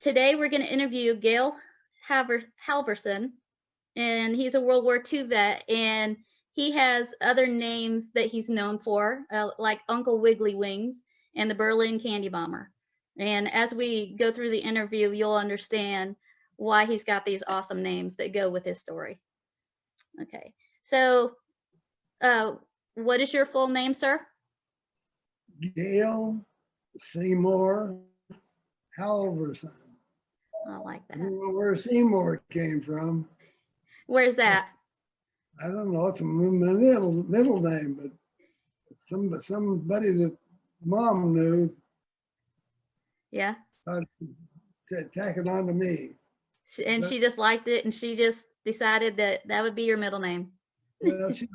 Today we're going to interview Gail Halvorsen, and he's a World War II vet, and he has other names that he's known for, like Uncle Wiggly Wings and the Berlin Candy Bomber. And as we go through the interview, you'll understand why he's got these awesome names that go with his story. Okay, so what is your full name, sir? Gail Seymour Halvorsen. I like that. I don't know where Seymour came from. Where's that? I don't know. It's a middle name, but somebody that mom knew. Yeah. Tack it on to me. And she just liked it, and she just decided that that would be your middle name. Yeah, she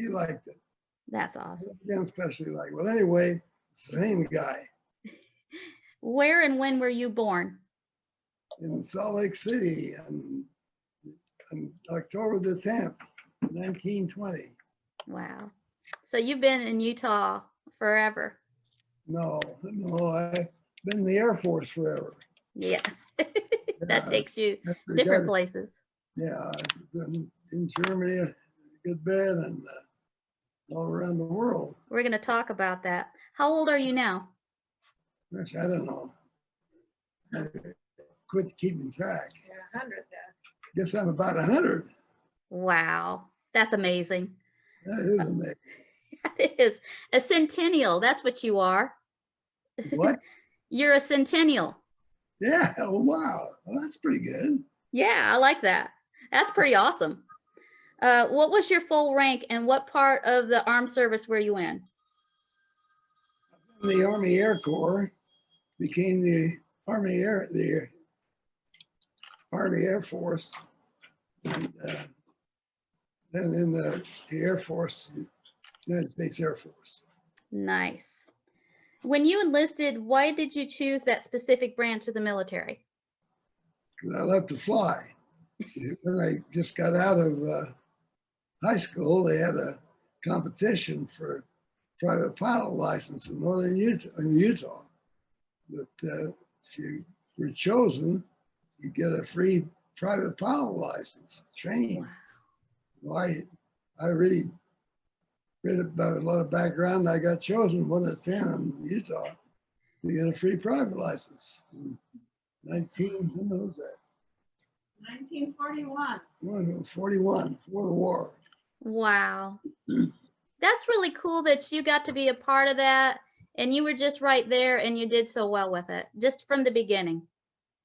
liked it. That's awesome. Especially like, well, anyway, same guy. Where and when were you born? In Salt Lake City on October the 10th, 1920. Wow. So you've been in Utah forever. No, I've been in the Air Force forever. Yeah. That takes you different places. Yeah, I've been in Germany a good bit and all around the world. We're going to talk about that. How old are you now? Gosh, I don't know. I quit keeping track. Yeah, 100 then. Guess I'm about 100. Wow. That's amazing. That is amazing. That is a centennial. That's what you are. What? You're a centennial. Yeah. Oh, wow. Well, that's pretty good. Yeah, I like that. That's pretty awesome. What was your full rank and what part of the armed service were you in? The Army Air Corp became the Army Air Force, and then in the Air Force, United States Air Force. Nice. When you enlisted, why did you choose that specific branch of the military? Because I love to fly. When I just got out of high school, they had a competition for private pilot license in northern Utah. That if you were chosen, you get a free private pilot license training. Wow. Well, I really read about a lot of background. I got chosen 1 of 10 in Utah to get a free private license. 1941, before the war. Wow. That's really cool that you got to be a part of that and you were just right there and you did so well with it, just from the beginning.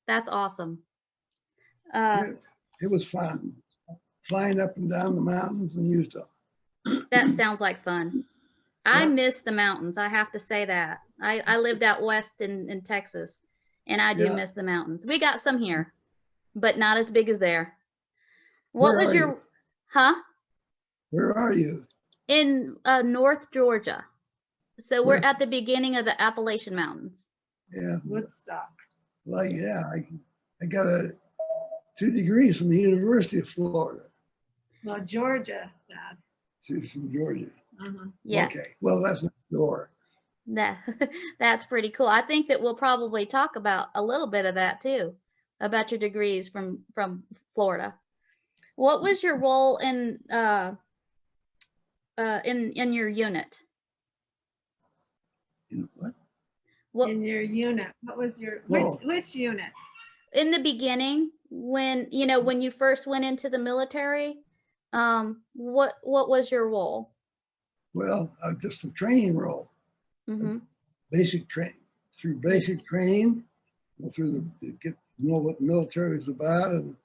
That's awesome. It was fun, flying up and down the mountains in Utah. That sounds like fun. I miss the mountains. I have to say that. I lived out west in Texas, and I do miss the mountains. We got some here, but not as big as there. What was your, huh? Where are you? In North Georgia. So we're at the beginning of the Appalachian Mountains. Yeah. Woodstock. Like, yeah, I got 2 degrees from the University of Florida. Well, Georgia, Dad. She's from Georgia. Yes. Okay. Well, that's next door. That's pretty cool. I think that we'll probably talk about a little bit of that too, about your degrees from Florida. What was your role in your unit? In what? In your unit. What was your which unit? In the beginning, when you first went into the military, what was your role? Well, just a training role. Basic training. Through basic training, through get to know what the military is about, and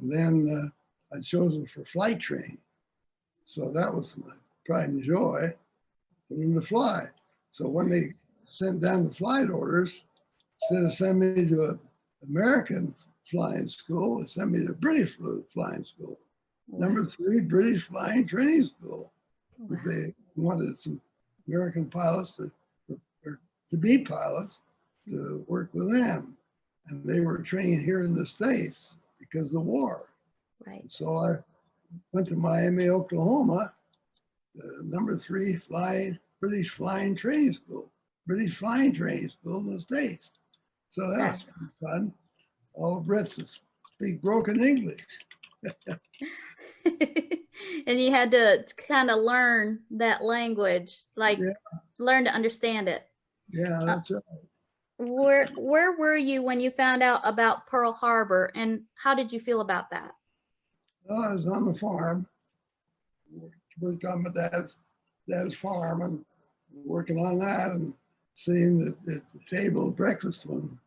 then I chosen for flight training. So that was my pride and joy for them to fly. So when they sent down the flight orders, instead of sending me to an American flying school, they sent me to British flying school. Wow. Number 3, British Flying Training School. Wow. They wanted some American pilots to be pilots to work with them. And they were trained here in the States because of the war. Right. So I went to Miami, Oklahoma, number 3 British Flying Training School. British Flying Training School in the States. So that was fun. all the Brits that speak broken English. And you had to kind of learn that language, like Yeah. learn to understand it. Yeah, that's right. Where were you when you found out about Pearl Harbor, and how did you feel about that? Well, I was on the farm, worked on my dad's farm, and working on that, and seeing at the table breakfast one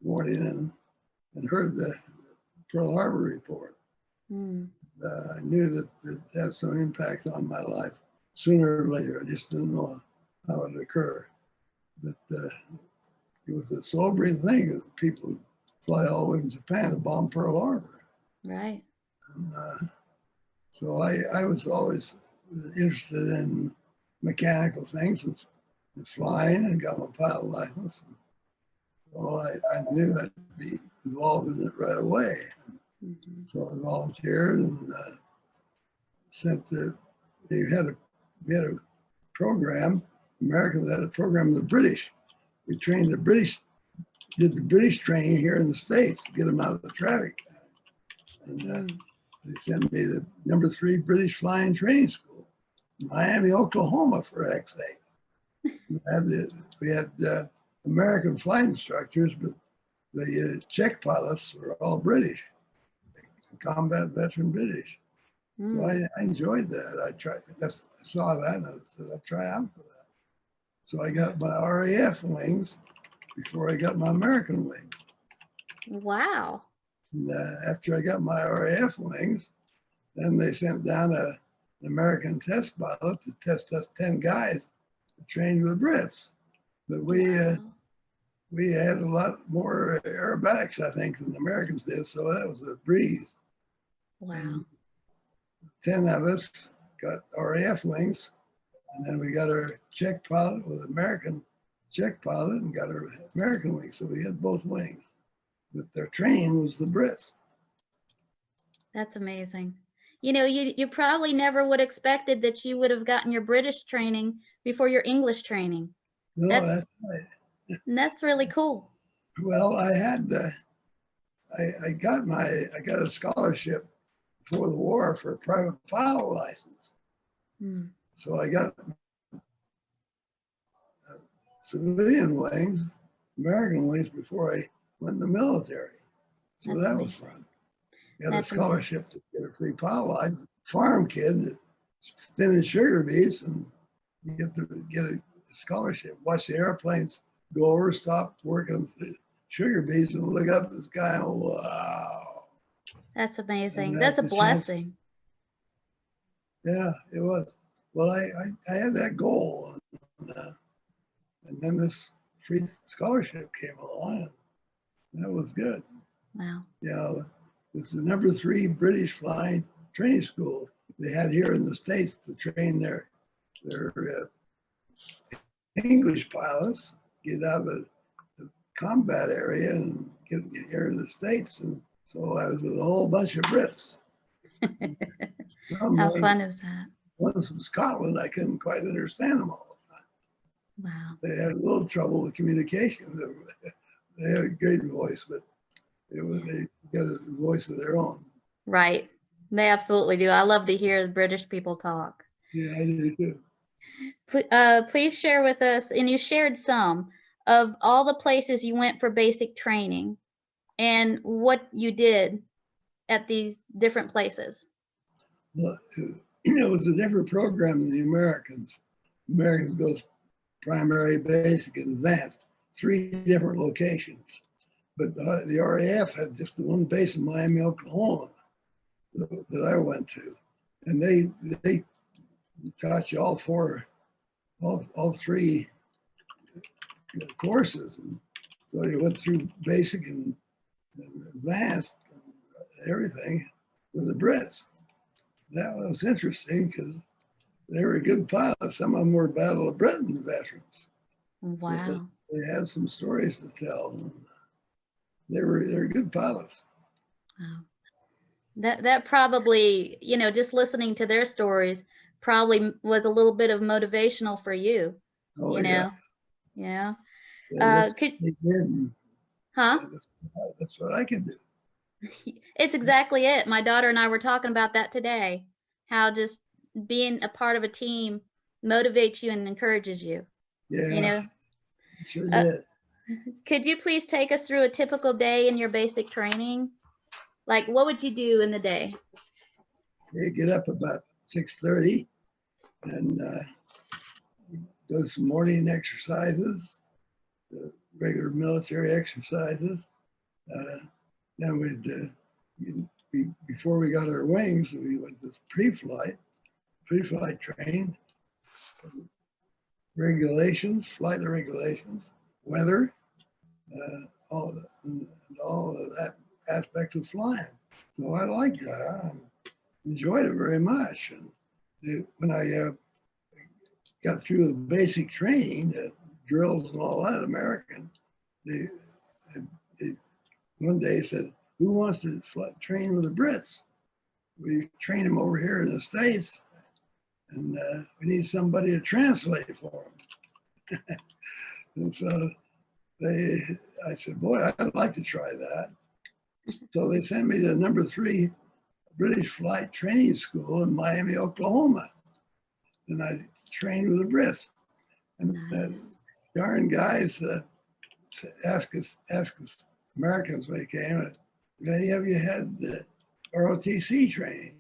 morning, and heard the Pearl Harbor report. I knew that it had some impact on my life sooner or later. I just didn't know how it would occur. But it was a sobering thing that people fly all the way from Japan to bomb Pearl Harbor. Right. And, so I was always interested in mechanical things and flying, and got my pilot license. So I knew I'd be involved in it right away. So I volunteered and sent to, we had a program, Americans had a program with the British. We trained the British, did the British training here in the States to get them out of the traffic. And they sent me the number 3 British Flying Training School, Miami, Oklahoma, for heck's sake. We had American flight instructors, but the Czech pilots were all British, combat veteran British. So I enjoyed that. I saw that and I said, I'll try out for that. So I got my RAF wings before I got my American wings. Wow. And after I got my RAF wings, then they sent down an American test pilot to test us 10 guys to train with the Brits. But we had a lot more aerobatics, I think, than the Americans did. So that was a breeze. Wow. And 10 of us got RAF wings, and then we got our Czech pilot with American Czech pilot and got our American wings. So we had both wings, but their training was the Brits. That's amazing. You know, you probably never would have expected that you would have gotten your British training before your English training. No, that's right. That's really cool. Well, I had, I got a scholarship before the war for a private pilot license. So I got civilian wings, American wings, before I went in the military. So that was fun. Got a scholarship to get a free pilot license. Farm kid, thin as sugar beets, and you get to get a scholarship. Watch the airplanes go over, stop working the sugar beets, and look up at the sky. And, wow. That's amazing. That's a blessing. Yeah, it was. Well, I had that goal, and then this free scholarship came along, and that was good. Wow. Yeah, it's the number 3 British flying training school they had here in the States to train their English pilots, get out of the combat area and get here in the States. And so I was with a whole bunch of Brits. How fun is that? Ones from Scotland, I couldn't quite understand them all the time. Wow. They had a little trouble with communication. They had a great voice, but they got a voice of their own. Right. They absolutely do. I love to hear the British people talk. Yeah, I do too. Please share with us, and you shared some, of all the places you went for basic training and what you did at these different places. Well, it was a different program than the Americans. Americans goes primary, basic, and advanced, 3 different locations. But the RAF had just the one base in Miami, Oklahoma that I went to. And they taught you all 3 courses. And so you went through basic and advanced and everything with the Brits. That was interesting because they were good pilots. Some of them were Battle of Britain veterans. Wow. So they had some stories to tell. They're good pilots. Wow. That probably, you know, just listening to their stories probably was a little bit of motivational for you. Oh, you know? Yeah. Yeah. They did. Huh? That's what I can do. It's exactly it. My daughter and I were talking about that today. How just being a part of a team motivates you and encourages you. You Yeah, know, sure uh, did. could you please take us through a typical day in your basic training? Like, what would you do in the day? You get up about 6:30 and do some morning exercises, regular military exercises. Uh, then before we got our wings, we went to pre-flight training, regulations, flight regulations, weather, and all of that aspects of flying. So I liked that. I enjoyed it very much. And when I got through the basic training, drills and all that, American, they, they one day said, "Who wants to train with the Brits? We train them over here in the States, and we need somebody to translate for them." And so I said, "Boy, I'd like to try that." So they sent me to #3 British Flight Training School in Miami, Oklahoma, and I trained with the Brits. And the darn guys asked us Americans when they came, "Have any of you had the ROTC training?"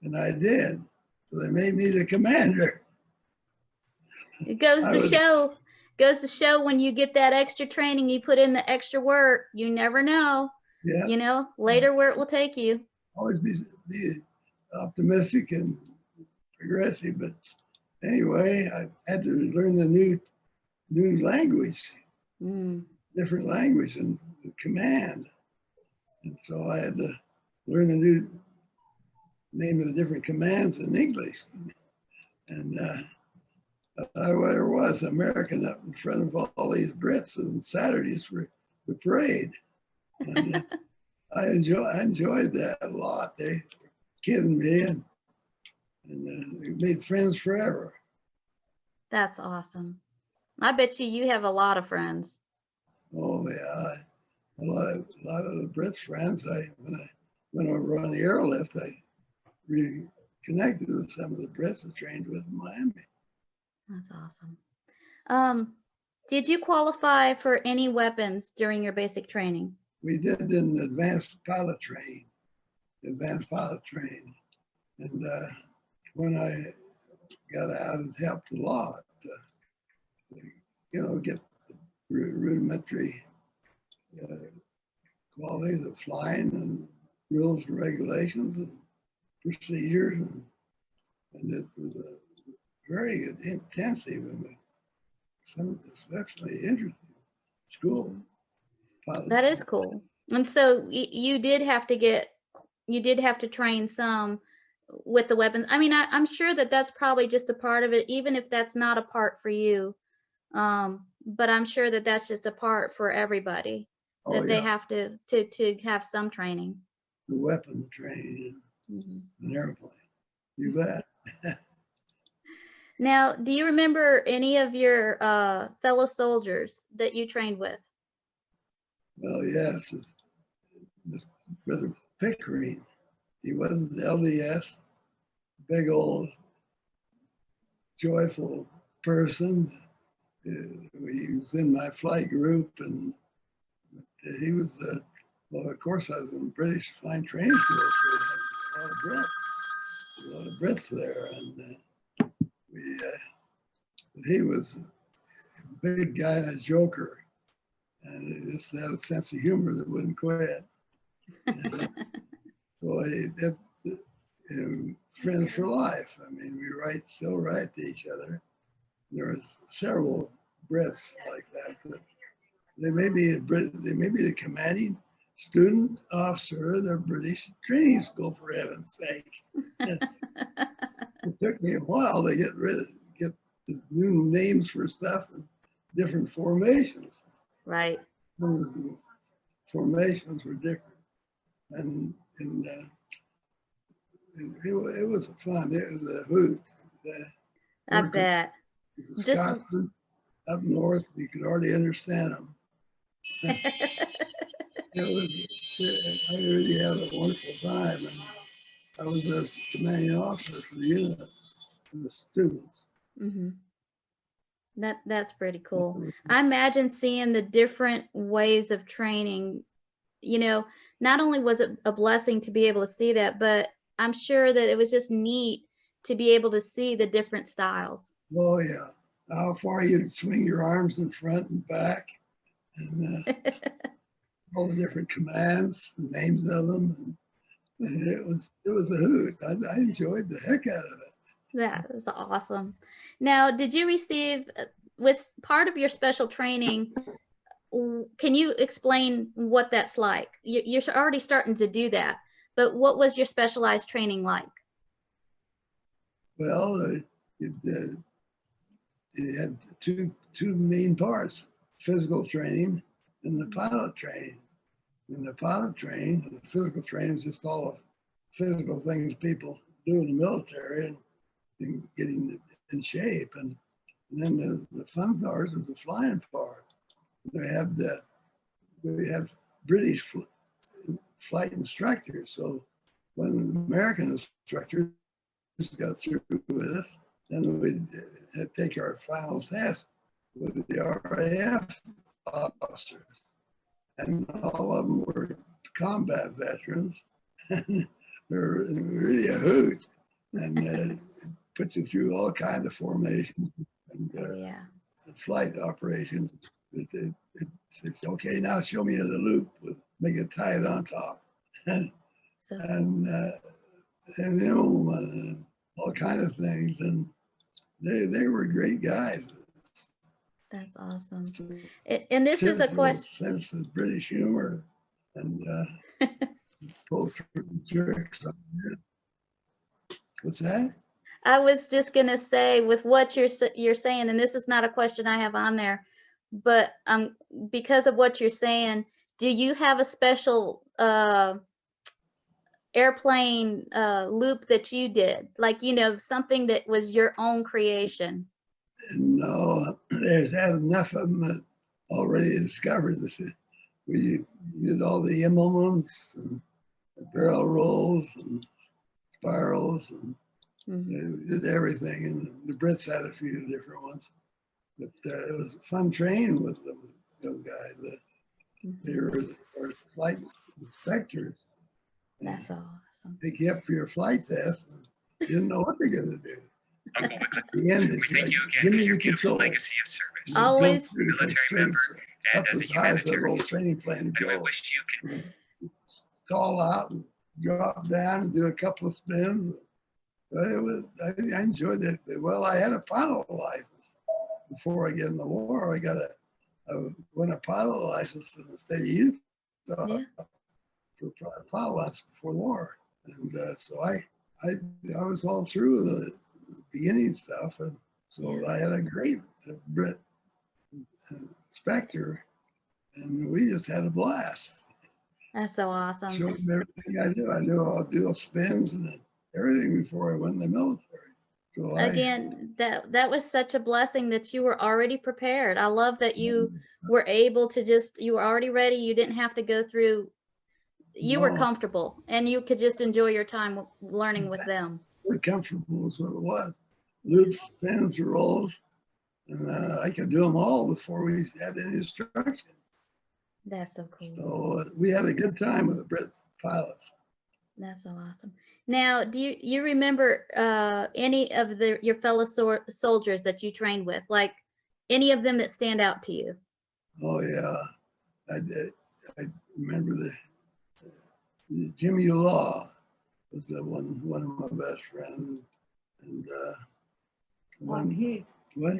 And I did. So they made me the commander. It goes to show when you get that extra training, you put in the extra work, you never know, Yeah. Later where it will take you. Always be optimistic and progressive. But anyway, I had to learn the new language, different language and command. And so I had to learn the new name of the different commands in English. And I was American up in front of all these Brits on Saturdays for the parade. And I enjoyed that a lot. They were kidding me, and we made friends forever. That's awesome. I bet you have a lot of friends. Oh yeah, a lot of the Brits friends. When I went over on the airlift, I reconnected with some of the Brits I trained with in Miami. That's awesome. Did you qualify for any weapons during your basic training? We did an advanced pilot training. And when I got out, it helped a lot. Get the rudimentary qualities of flying and rules and regulations and procedures, and it was a very intensive and some exceptionally interesting school. That is cool. And so you did have to train some with the weapons. I mean, I'm sure that that's probably just a part of it, even if that's not a part for you. But I'm sure that that's just a part for everybody, that they have to have some training. The weapon training an airplane. You bet. Now, do you remember any of your fellow soldiers that you trained with? Well, yes. This Brother Pickering, he wasn't the LDS, big old joyful person. He was in my flight group, and he was well, of course, I was in British Flying Training School, so we had a lot of Brits there, and he was a big guy and a joker, and he just had a sense of humor that wouldn't quit. And so friends for life. I mean, we still write to each other. There are several Brits like that. They may be the commanding student officer of the British training school, for heaven's sake. It took me a while to get the new names for stuff and different formations. Right. Some of the formations were different, and it was fun. It was a hoot. I bet. Scotland up north, you could hardly understand them. I really had a wonderful time. And I was the commanding officer for the unit and the students. Mm-hmm. That's pretty cool. I imagine seeing the different ways of training, you know, not only was it a blessing to be able to see that, but I'm sure that it was just neat to be able to see the different styles. Oh yeah, how far you swing your arms in front and back, and all the different commands, the names of them, and it was a hoot. I enjoyed the heck out of it. That is awesome. Now, did you receive, with part of your special training, can you explain what that's like? You're already starting to do that, but what was your specialized training like? Well, it had two main parts: physical training and the pilot training. In the pilot training, the physical training is just all the physical things people do in the military and getting in shape. And then the fun part was the flying part. We have British flight instructors. So when the American instructors got through with us, then we'd take our final test with the RAF officers. And all of them were combat veterans. And they're really a hoot. And it puts you through all kinds of formations and flight operations. It's okay, now show me the loop, make it tight on top. And all kind of things. And they were great guys. That's awesome. And this is a question. Sense of British humor and pull tricks. What's that? I was just gonna say, with what you're saying, and this is not a question I have on there, but because of what you're saying, do you have a special airplane loop that you did, like, you know, something that was your own creation? No, there's had enough of them that already discovered that we did all the emblemaents and the barrel rolls and spirals and we did everything. And the Brits had a few different ones, but it was fun training with those guys. They were our flight inspectors. That's awesome. They kept your flight test and didn't know what they're going to do. At the end, they said, give me the control. Legacy of service. Always Military member and as a humanitarian. Training plan to I go. wish you could Stall out and drop down and do a couple of spins. I enjoyed it. Well, I had a pilot license before I get in the war. I won a pilot license in the state of Utah for pilot license before the war. And so I was all through the beginning stuff. And so I had a great Brit inspector and we just had a blast. That's so awesome. Showed him everything I do. I knew I'll do spins and everything before I went in the military. So again, that was such a blessing that you were already prepared. I love that you were able to you were already ready. You didn't have to go through, you were comfortable and you could just enjoy your time learning with them. We're comfortable is what it was. Loops, spins, rolls, and I could do them all before we had any instruction. That's so cool. So we had a good time with the Brit pilots. That's so awesome. Now, do you remember any of your fellow soldiers that you trained with? Like any of them that stand out to you? Oh yeah, I did. I remember the Jimmy Law was one of my best friends, and Bob Heath. What?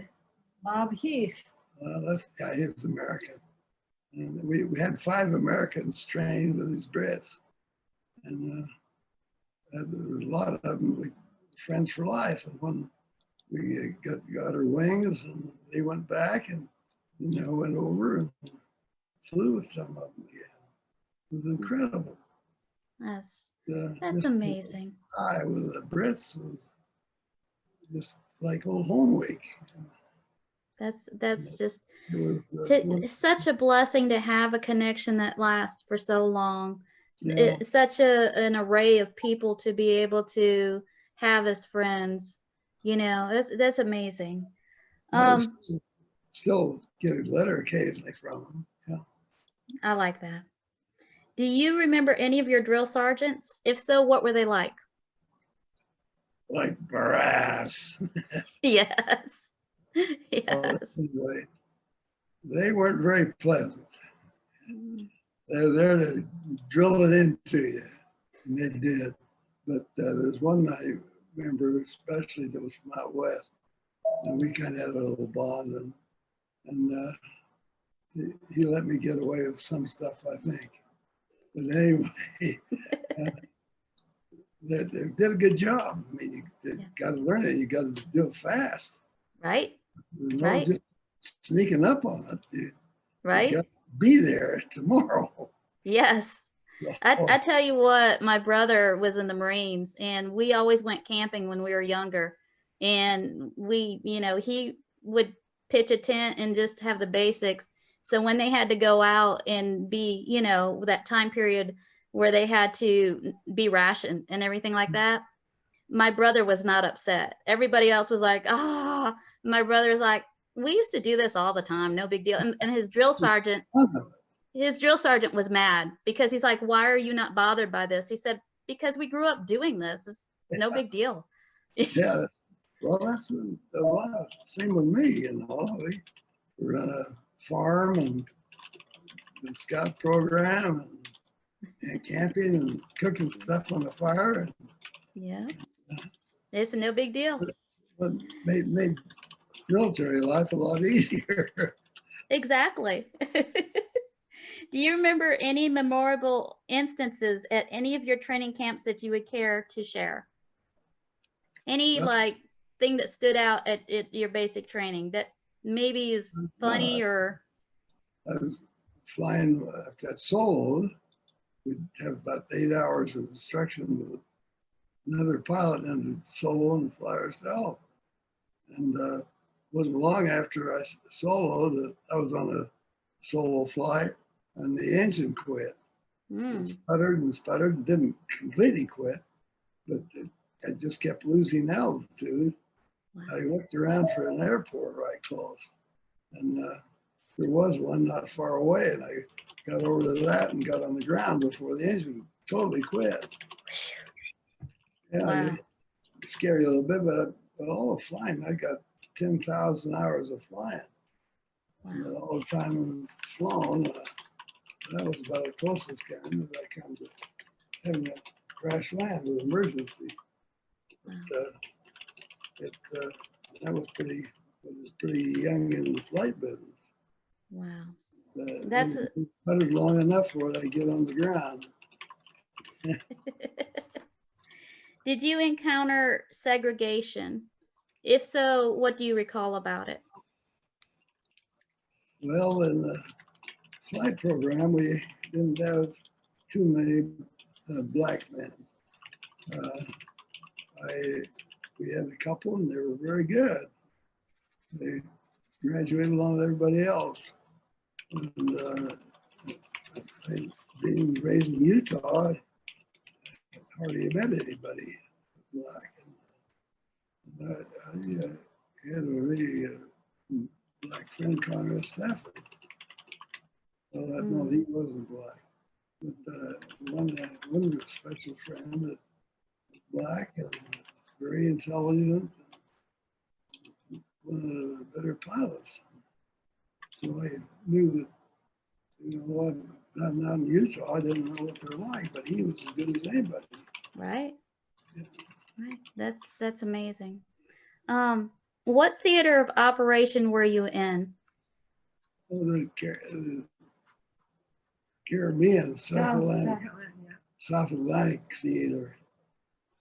Bob Heath. He was American. And we had 5 Americans trained with these Brits. And there was a lot of them, friends for life. And when we got our wings and they went back and went over and flew with some of them again. It was incredible. That's amazing. I with the Brits was just like old home week. That's just It was, such a blessing to have a connection that lasts for so long. yeah, Such an array of people to be able to have as friends. That's amazing. I still get a letter occasionally from them. Yeah. I like that. Do you remember any of your drill sergeants? If so, what were they like? Like brass. Yes. Well, Yes. anyway, they weren't very pleasant. Mm. They're there to drill it into you, and they did. But there's one I remember especially that was from out west, and we kind of had a little bond, and he let me get away with some stuff, I think. But anyway, they did a good job. I mean, you got to learn it. You got to do it fast. Right? There's no Right? just sneaking up on it. You Right? got to be there tomorrow. Yes. So, I tell you what, my brother was in the Marines and we always went camping when we were younger. And he would pitch a tent and just have the basics. So when they had to go out and be, that time period where they had to be rationed and everything like that, my brother was not upset. Everybody else was like, my brother's like, we used to do this all the time, no big deal. And his drill sergeant was mad because he's like, why are you not bothered by this? He said, because we grew up doing this. It's no big deal. yeah, well, that's a lot. Same with me, We run a farm and the scout program and camping and cooking stuff on the fire. And, Yeah, it's no big deal. but made military life a lot easier. Exactly. Do you remember any memorable instances at any of your training camps that you would care to share? Any thing that stood out at your basic training that maybe is funny or? I was flying at solo. We'd have about 8 hours of instruction with another pilot and solo and fly ourselves. And wasn't long after I soloed that I was on a solo flight and the engine quit. It sputtered and sputtered and didn't completely quit, but I just kept losing altitude. Wow. I looked around for an airport right close, and there was one not far away, and I got over to that and got on the ground before the engine totally quit. Yeah, wow. It scared you a little bit, but all the flying, I got 10,000 hours of flying. Wow. And all the time I've flown, that was about the closest kind that I come to having a crash land with emergency. Wow. But I was pretty young in the flight business. Wow. That's sputtered long enough for it, I get on the ground. Did you encounter segregation? If so, what do you recall about it? Well, in the flight program, we didn't have too many black men. We had a couple, and they were very good. They graduated along with everybody else. And being raised in Utah, I hardly met anybody black. And I had a really black friend, Conrad Stafford. Well, no, he wasn't black. But one special friend that was black and very intelligent, one of the better pilots. So I knew that, not in Utah, I didn't know what they're like, but he was as good as anybody. Right. Yeah. Right. That's amazing. What theater of operation were you in? Oh, the Caribbean, South Atlantic Theater,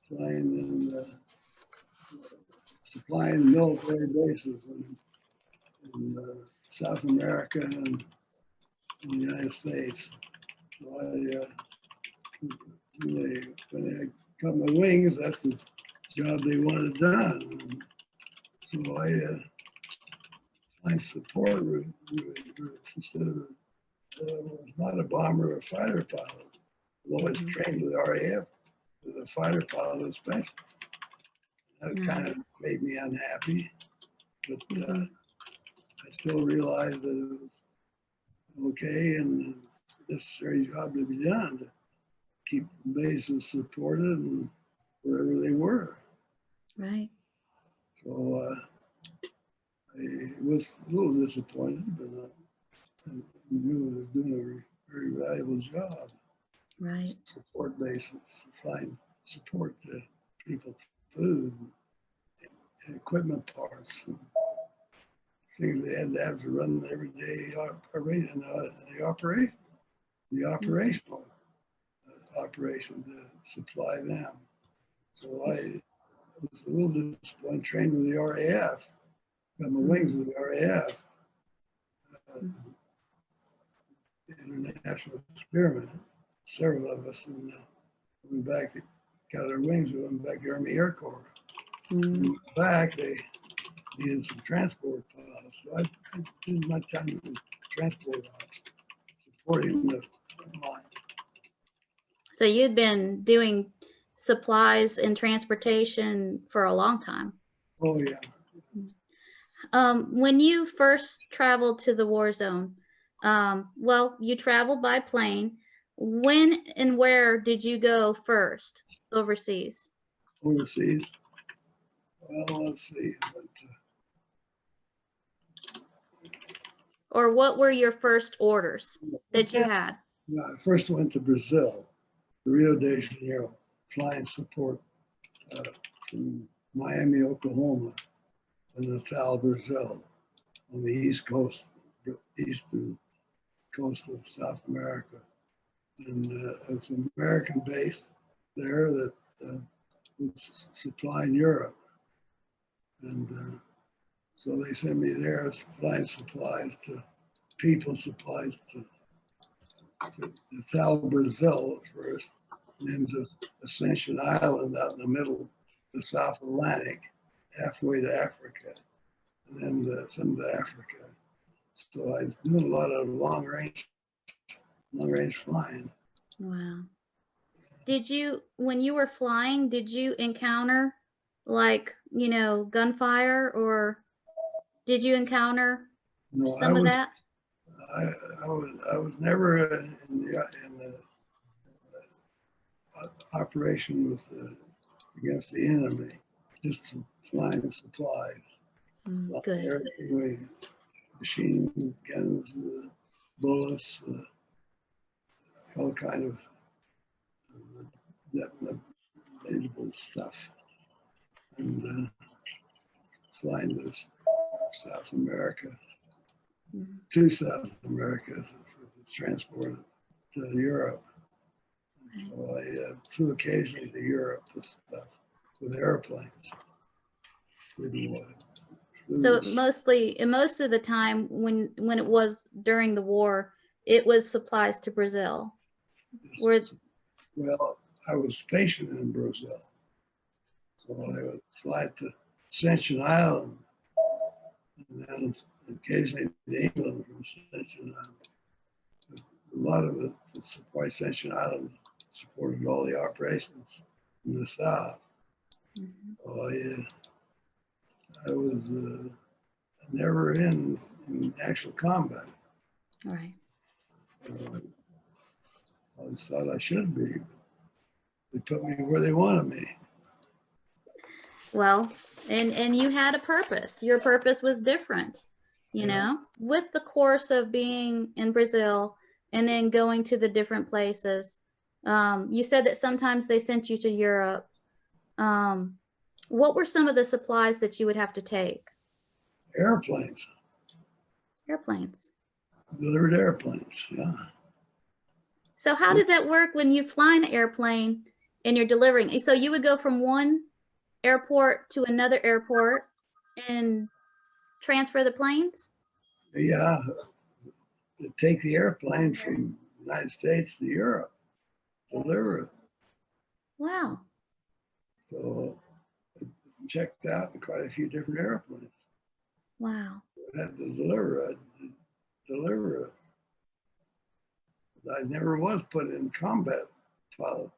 flying in supplying military bases in South America and in the United States. So when they got my wings, that's the job they wanted done. And so I flying support routes instead of was not a bomber or a fighter pilot. Although I was trained with RAF with a fighter pilot especially. That kind of made me unhappy, but I still realized that it was okay and a necessary job to be done to keep bases supported and wherever they were. Right. So I was a little disappointed, but I knew they were doing a very valuable job. Right. Support bases, find support to people, food, and equipment parts, and things they had to have to run the everyday operation, the operational operation to supply them. So I was a little disappointed, trained with the RAF, got my wings with the RAF, international experiment, several of us, and went back, got our wings, we went back to Army Air Corp. When we went back, they needed some transport pilots. So I did my time in transport ops, supporting the front line. So you'd been doing supplies and transportation for a long time. Oh yeah. When you first traveled to the war zone, well, you traveled by plane. When and where did you go first overseas? Overseas. Well, let's see. Or what were your first orders that you had? I first went to Brazil, Rio de Janeiro, flying support from Miami, Oklahoma, and Natal, Brazil, on the eastern coast of South America. And it's an American base there that was supplying Europe. And so they sent me there supplying supplies to people, supplies to Natal, Brazil first, and then to Ascension Island out in the middle of the South Atlantic, halfway to Africa, and then some to Africa. So I was doing a lot of long range flying. Wow. Did you, when you were flying, did you encounter like, you know, gunfire, or did you encounter some of that? I was never in the operation with against the enemy, just flying supplies. Good. Everything, machine guns, bullets, all kind of detonatable stuff, and flying to South America, to South America, transported to Europe. So I flew occasionally to Europe with stuff, with airplanes. So mostly, most of the time when it was during the war, it was supplies to Brazil. Well, I was stationed in Brazil, so I would fly to Ascension Island, and then occasionally to England from Ascension Island. A lot of the supply Ascension Island supported all the operations in the South. Oh yeah, I was never in actual combat. Right. I always thought I should be. They put me where they wanted me. Well, and you had a purpose. Your purpose was different, you know, with the course of being in Brazil and then going to the different places. You said that sometimes they sent you to Europe. What were some of the supplies that you would have to take? Airplanes. Airplanes. Delivered airplanes, yeah. So how did that work when you fly an airplane and you're delivering? So you would go from one airport to another airport and transfer the planes? Yeah, to take the airplane from the United States to Europe, deliver it. Wow. So I checked out in quite a few different airplanes. Wow. had to deliver it. I never was put in combat pilot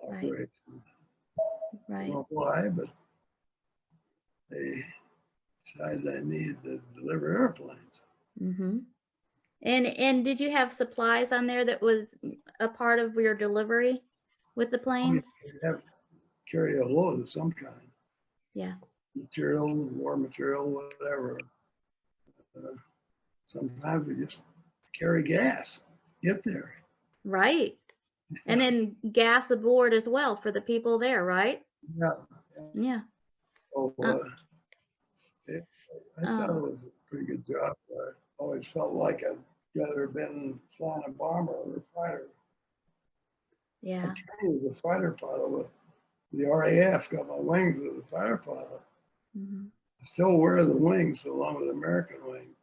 operation. I Right. don't know why, but they decided I needed to deliver airplanes. Mm-hmm. And did you have supplies on there that was a part of your delivery with the I mean, planes? you have to carry a load of some kind, Yeah. material, war material, whatever. Sometimes we just carry gas, get there. Right. And then gas aboard as well for the people there, right? Yeah. Yeah. Oh, Uh, I thought it was a pretty good job. I always felt like I'd rather have been flying a bomber or a fighter. yeah. I trained as a fighter pilot with the RAF, got my wings as a fighter pilot. Mm-hmm. I still wear the wings along with the American wing.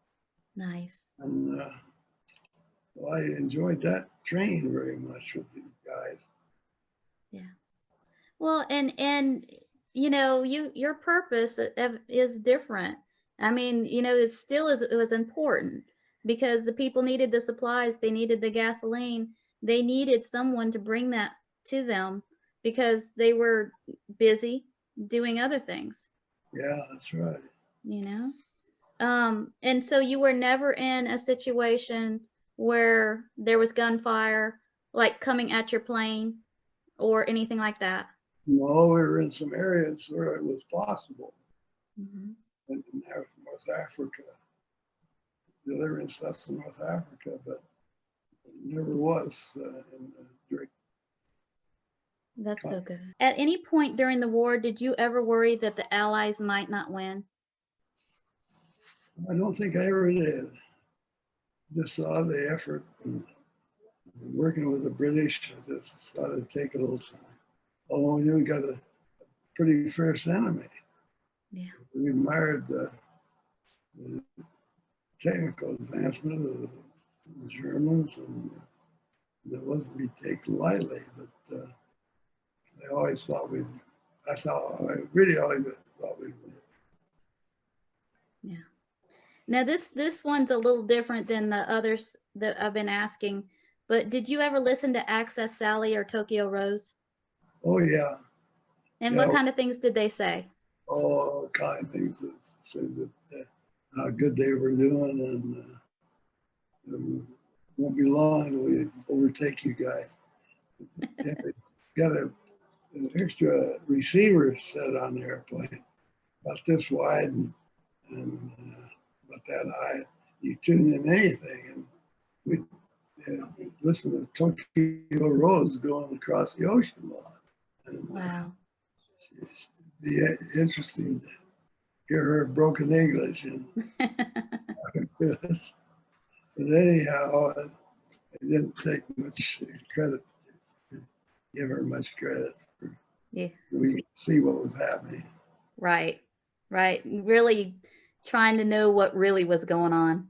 Nice. And well, I enjoyed that training very much with these guys. Yeah. Well, and you know, your purpose is different. I mean, you know, it was important because the people needed the supplies, they needed the gasoline, they needed someone to bring that to them because they were busy doing other things, Yeah, that's right. you know? And so you were never in a situation where there was gunfire like coming at your plane or anything like that. No, we were in some areas where it was possible. Mm-hmm. In North Africa, delivering stuff to North Africa, but it never was in the direct. That's so good. At any point during the war, did you ever worry that the Allies might not win? I don't think I ever did. Just saw the effort and working with the British. I just thought it'd take a little time. Although we knew we got a pretty fierce enemy. Yeah. We admired the technical advancement of the Germans, and it wasn't to be taken lightly. But I always thought I really always thought we'd win. Yeah. Now this one's a little different than the others that I've been asking, but did you ever listen to Access Sally or Tokyo Rose? Oh yeah, And yeah. what kind of things did they say? All kind of things that said that how good they were doing, and it won't be long till we overtake you guys. Got an extra receiver set on the airplane, about this wide and about that high. You tune in anything, and we listen to Tokyo Rose going across the ocean a lot. And, Wow. it's be interesting to hear her broken English and but anyhow, I didn't take much credit, give her much credit. Yeah. We see what was happening. Right. Right. Really trying to know what really was going on.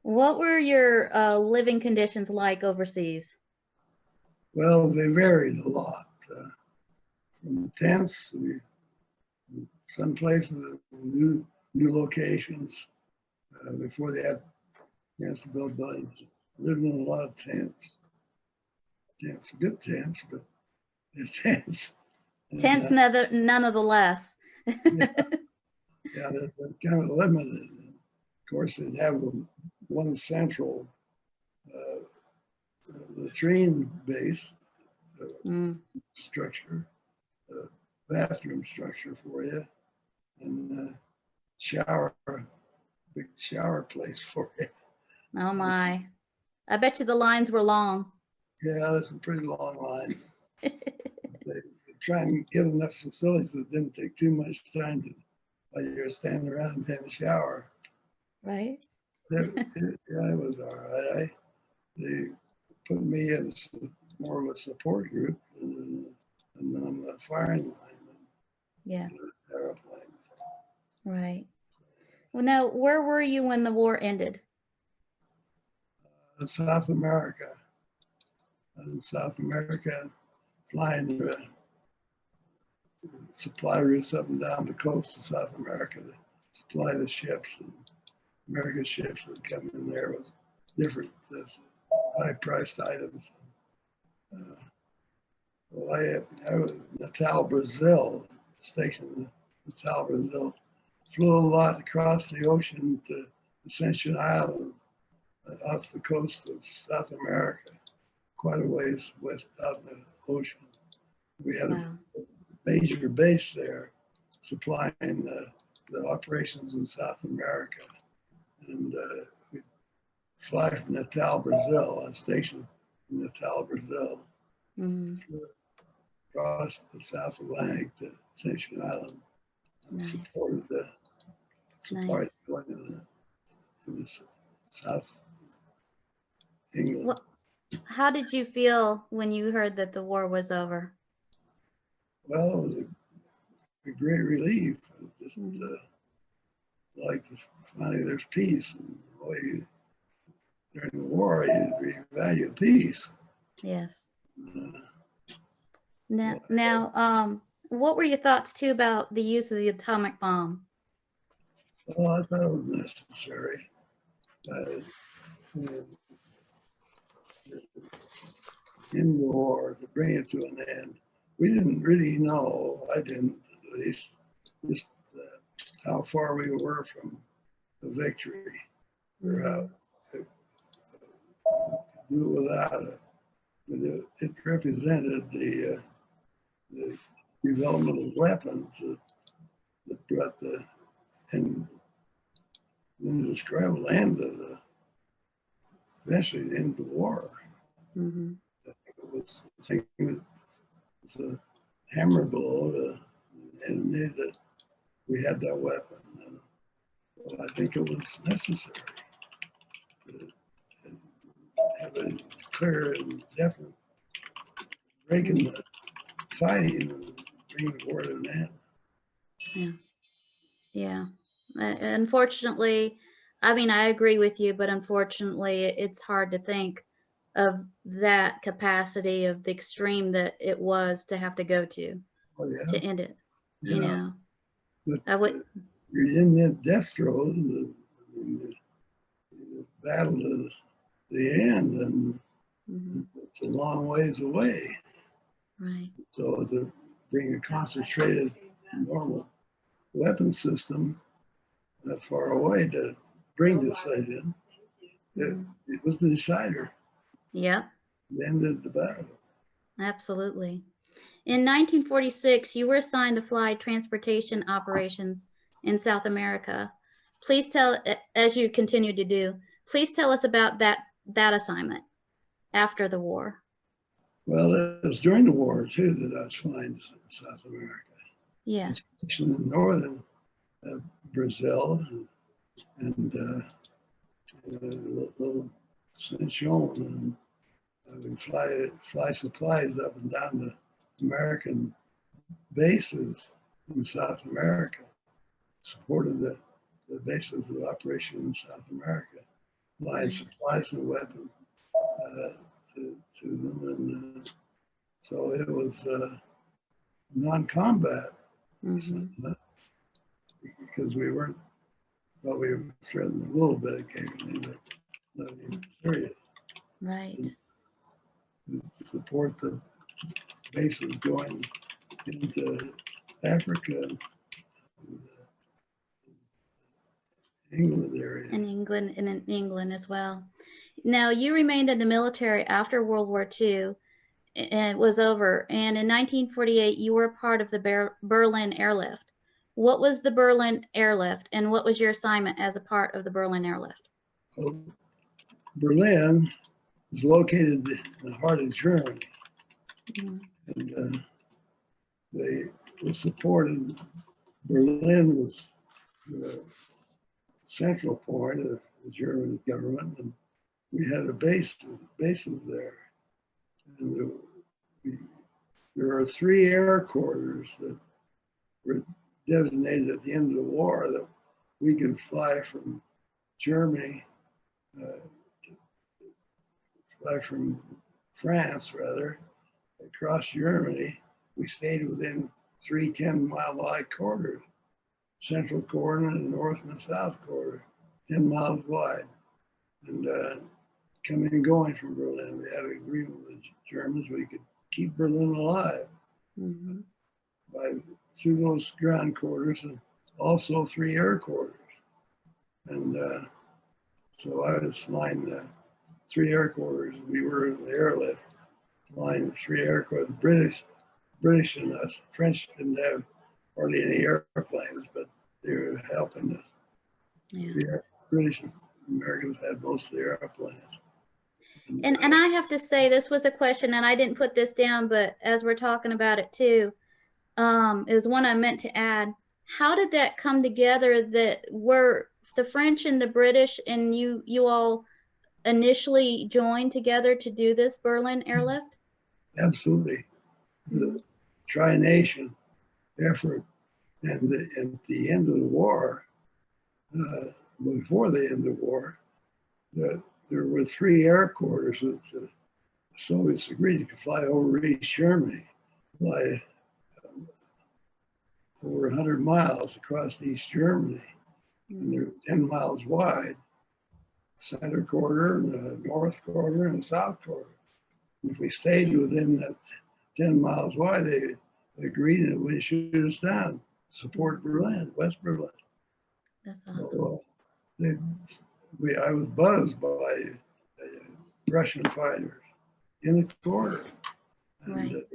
What were your living conditions like overseas? Well, they varied a lot. From tents, some places, new locations before they had a chance to build buildings. Lived in a lot of tents. Tents, good tents, but they're tents. Tents, none of the less. Yeah, they're kind of limited. Of course, they'd have one central latrine base structure, bathroom structure for you, and shower, big shower place for you. Oh my. I bet you the lines were long. Yeah, there's some pretty long lines. They try and get enough facilities that didn't take too much time to while you're standing around and taking a shower. Right. Yeah, it was all right. They put me in more of a support group than on the firing line. Yeah. Airplanes. Right. Well, now, where were you when the war ended? South America. In South America, flying supply routes up and down the coast of South America to supply the ships. And American ships would come in there with different high-priced items. Well, I was in Natal, Brazil, stationed in Natal, Brazil. Flew a lot across the ocean to Ascension Island, off the coast of South America, quite a ways west out in the ocean. We had a major base there supplying the operations in South America. And we fly from Natal, Brazil. I was stationed in Natal, Brazil. Across the South Atlantic to Ascension Island. And supported the supply going in the South England. How did you feel when you heard that the war was over? Well, it was a great relief. Just like finally there's peace. And boy, during the war, you value peace. Yes. Now, what were your thoughts too about the use of the atomic bomb? Well, I thought it was necessary. In the war to bring it to an end. We didn't really know, I didn't at least, just how far we were from the victory, or how to do without it. But it represented the development of weapons that brought the indescribable end of the, eventually the end of the war. It was a hammer blow to the enemy that we had that weapon. And well, I think it was necessary to have a clear and definite break in the fighting and bring the war to an end. Yeah. Unfortunately, I mean, I agree with you, but unfortunately, it's hard to think of that capacity of the extreme that it was to have to go to end it. You know, but you're in that death throes, the battle to the end, and it's a long ways away. Right. So to bring a concentrated, normal weapon system that far away to bring decision, it was the decider. Yep. It ended the battle. Absolutely. In 1946, you were assigned to fly transportation operations in South America. Please tell, as you continue to do, please tell us about that assignment after the war. Well, it was during the war too that I was flying to South America. Yeah. In northern Brazil and little Ascension, and we fly supplies up and down the American bases in South America, supported the bases of operation in South America, flying supplies and weapons to them. And so it was non-combat because we weren't, well, we were threatened a little bit occasionally, but nothing serious. Right. And support the bases going into Africa and England area. In England as well. Now, you remained in the military after World War II and it was over. And in 1948, you were part of the Berlin Airlift. What was the Berlin Airlift, and what was your assignment as a part of the Berlin Airlift? Well, Berlin is located in the heart of Germany, and they were supported. Berlin was the central point of the German government, and we had a bases there. And there are 3 air corridors that were designated at the end of the war that we could fly from Germany, fly from France rather, across Germany. We stayed within 3 10-mile wide corridors, central corridor and north and south corridor. 10 miles wide, and coming and going from Berlin. We had an agreement with the Germans we could keep Berlin alive through those ground quarters and also 3 air quarters. And so I was flying the 3 air quarters. We were in the airlift flying the 3 air quarters. British and us. French didn't have hardly any airplanes, but they were helping us. Yeah. The British and Americans had most of the airplanes. And I have to say, this was a question, and I didn't put this down, but as we're talking about it too, it was one I meant to add. How did that come together? That were the French and the British and you all initially joined together to do this Berlin Airlift? Absolutely. The tri-nation effort, and at the end of the war, before the end of the war, there were 3 air quarters that the Soviets agreed to fly over East Germany, fly over 100 miles across East Germany, and they're 10 miles wide, center quarter, and the north quarter, and the south quarter. And if we stayed within that 10 miles wide, they agreed and it would shoot us down, support Berlin, West Berlin. That's awesome. So, I was buzzed by Russian fighters in the corridor. And Right.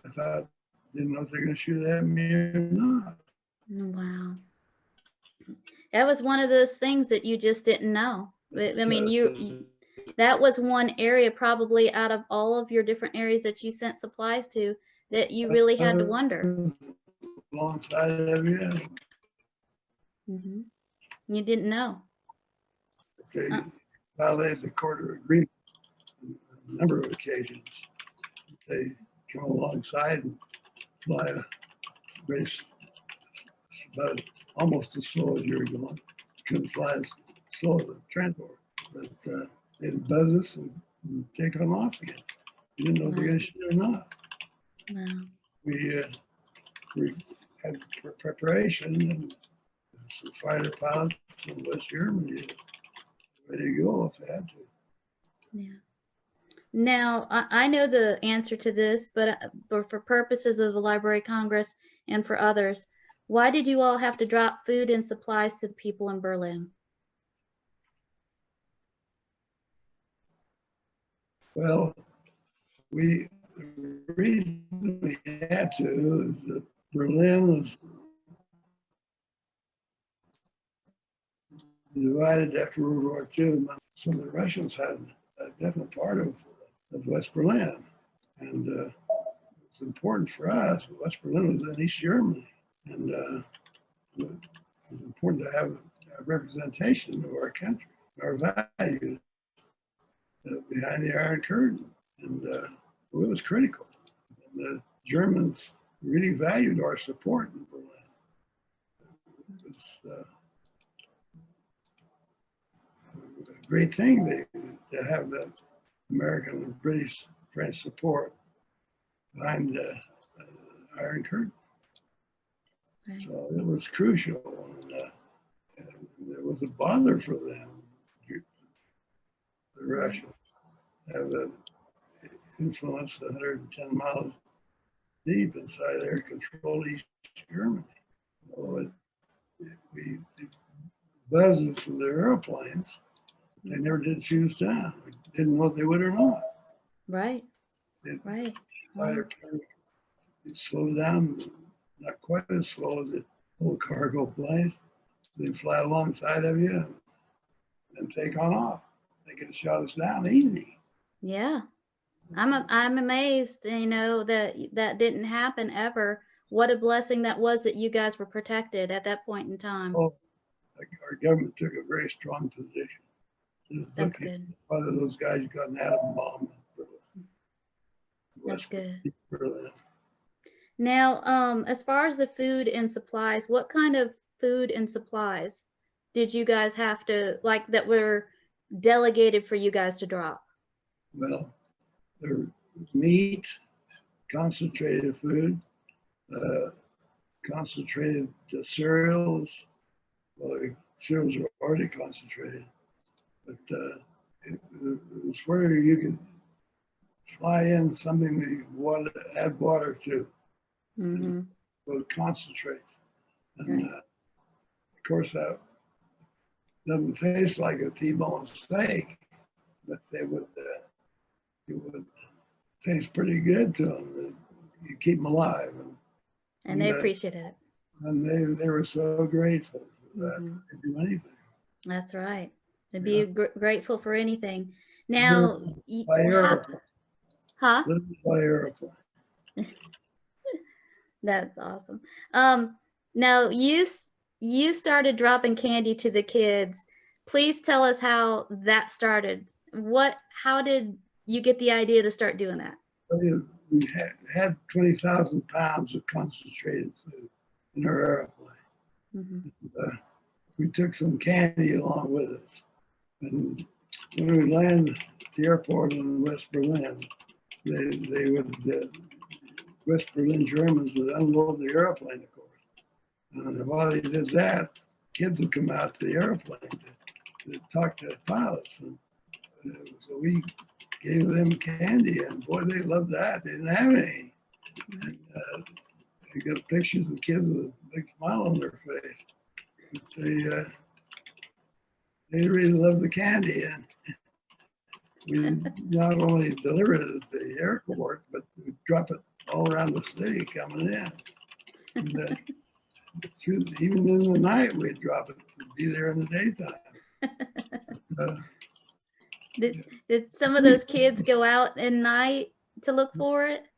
I thought, didn't know if they're going to shoot at me or not. Wow. That was one of those things that you just didn't know. I mean, that was one area probably out of all of your different areas that you sent supplies to that you really had to wonder. Alongside of you, You didn't know. they violated the quarter agreement on a number of occasions. They come alongside and fly a race about almost as slow as you were going. Couldn't fly as slow as the transport, but they'd buzz us and take them off again. You didn't know if they're going to shoot or not. Wow. We had preparation and some fighter pilots in West Germany ready to go if they had to. Yeah. Now, I know the answer to this, but for purposes of the Library of Congress and for others, why did you all have to drop food and supplies to the people in Berlin? Well, the reason we had to is that Berlin was divided after World War II. Some of the Russians had a definite part of West Berlin. And it's important for us. West Berlin was in East Germany. And it was important to have a representation of our country, our values behind the Iron Curtain. And it was critical. And the Germans really valued our support in Berlin. It was a great thing to have the American and British, French support behind the Iron Curtain. Right. So it was crucial, and it was a bother for them, the Russians, have the influence 110 miles deep inside their control East Germany. So we buzzes from their airplanes. They never did shoot us down. We didn't know if they would or not. Right. It, Right. It slowed down, not quite as slow as the old cargo planes. They'd fly alongside of you and take on off. They could have shot us down easy. Yeah. I'm amazed, you know, that didn't happen ever. What a blessing that was that you guys were protected at that point in time. Oh, our government took a very strong position. That's good. Whether those guys got an atom bomb. That's good. Berlin. Now, as far as the food and supplies, what kind of food and supplies did you guys have to, like, that were delegated for you guys to drop? Well, there was meat, concentrated food, concentrated cereals, cereals were already concentrated. But it was where you could fly in something that you add water to, so it concentrates. And Right. of course, that doesn't taste like a T-bone steak, but it would taste pretty good to them. You keep them alive. And they appreciate it. And they were so grateful for that. They'd do anything. That's right. They'd Yeah. be grateful for anything. Now, By airplane. huh? Living by airplane. That's awesome. Now you started dropping candy to the kids. Please tell us how that started. How did you get the idea to start doing that? We had 20,000 pounds of concentrated food in our airplane. We took some candy along with us. And when we landed at the airport in West Berlin, they would, West Berlin Germans would unload the airplane, of course. And while they did that, kids would come out to the airplane to talk to the pilots. And so we gave them candy, and boy, they loved that. They didn't have any. And they got pictures of kids with a big smile on their face. But they really loved the candy. And we not only deliver it at the airport, but we drop it all around the city coming in. And even in the night, we'd drop it to be there in the daytime. Did some of those kids go out at night to look for it?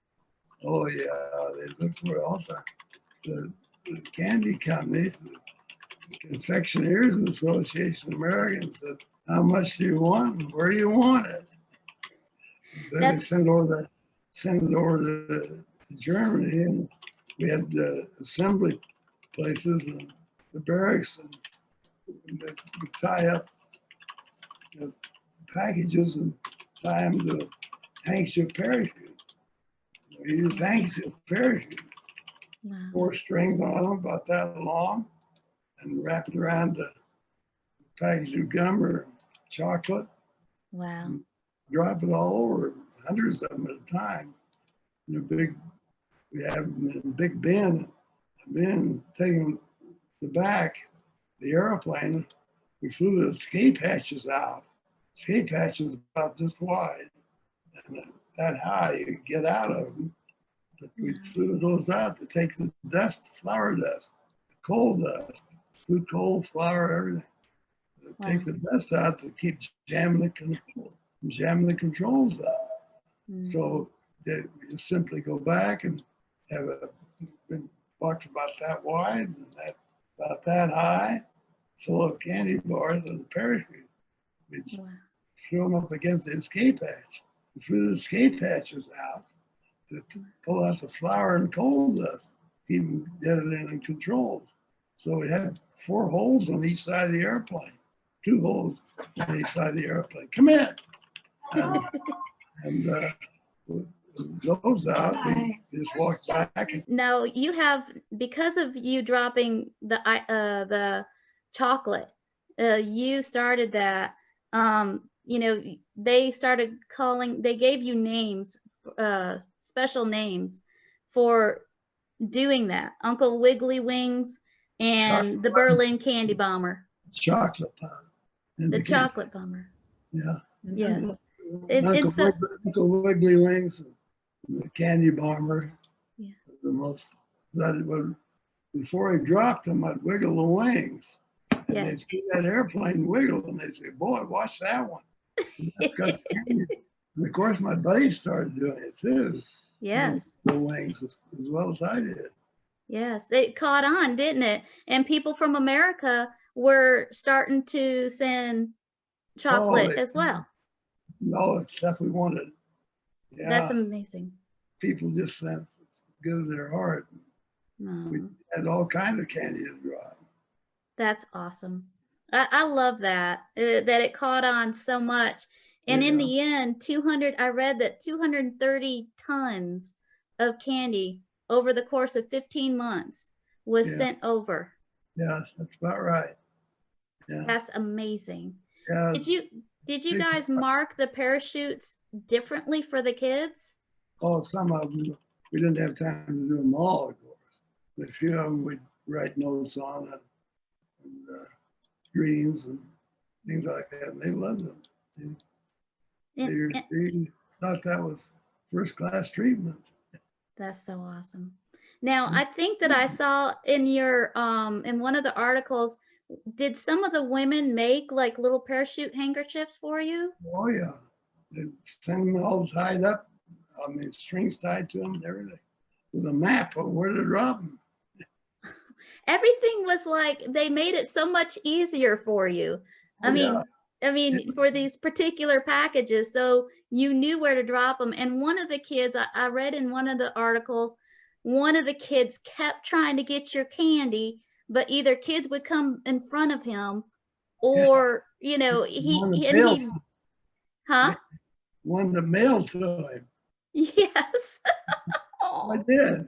Oh yeah, they look for it all the time. The candy companies, the Confectioners Association of Americans said, how much do you want and where do you want it? Then they send it over to Germany, and we had assembly places and the barracks, and we tie up packages and tie them to handkerchief parachute. We use handkerchief parachute. Wow. 4 strings on them about that long, and wrap it around the package of gum or chocolate. Wow. Drop it all over, hundreds of them at a time. In a big, we have them in a big bin. Then taking the back, the airplane, we flew the escape hatches out. Escape hatches about this wide, and that high you could get out of them. But we flew those out to take the dust, flour dust, the coal dust, food, coal, flour, everything. Take the dust out to keep jamming the controls up. So we just simply go back and have a big box about that wide and about that high, full of candy bars and a parachute. We threw them up against the escape hatch. We threw the escape hatches out to pull out the flour and coal dust, keep them everything in controls. So we had 4 holes on each side of the airplane, 2 holes on each side of the airplane. Come in. And those out, we just walked back. Now you have, because of you dropping the chocolate, you started that. You know, they started calling. They gave you names, special names, for doing that. Uncle Wiggly Wings and the Berlin Candy Bomber. Chocolate bomber. The chocolate bomber. Yeah. Yes. Uncle Wiggly Wings and the candy bomber. Yeah. The most, before he dropped them, I'd wiggle the wings. And they'd see that airplane wiggle and they'd say, boy, watch that one. And of course, my buddies started doing it too. Yes. The wings as well as I did. Yes, it caught on, didn't it? And people from America were starting to send chocolate as well. All the stuff we wanted. Yeah. That's amazing. People just sent good of their heart. We had all kinds of candy to drop. That's awesome. I love that, that it caught on so much. And in the end, I read that 230 tons of candy over the course of 15 months was sent over. Yeah, that's about right. Yeah. That's amazing. Yeah. Did you They- guys mark the parachutes differently for the kids? Oh, some of them, we didn't have time to do them all, of course. But a few of them we'd write notes on and greens and things like that. And they loved them. They And- really thought that was first class treatment. That's so awesome. Now, I think that I saw in your in one of the articles, did some of the women make like little parachute handkerchiefs for you? Oh, yeah. They send them all tied up. I mean, strings tied to them and everything with a map of where to drop them. Everything was like they made it so much easier for you. I Oh, mean, yeah. for these particular packages, so you knew where to drop them. And one of the kids, I read in one of the articles, one of the kids kept trying to get your candy, but either kids would come in front of him, or you know, he, huh? One to mail to him. Yes. I Oh, did.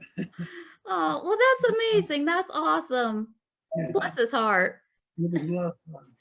oh, well, that's amazing. That's awesome. Yeah, Bless his heart. it was a lot of fun.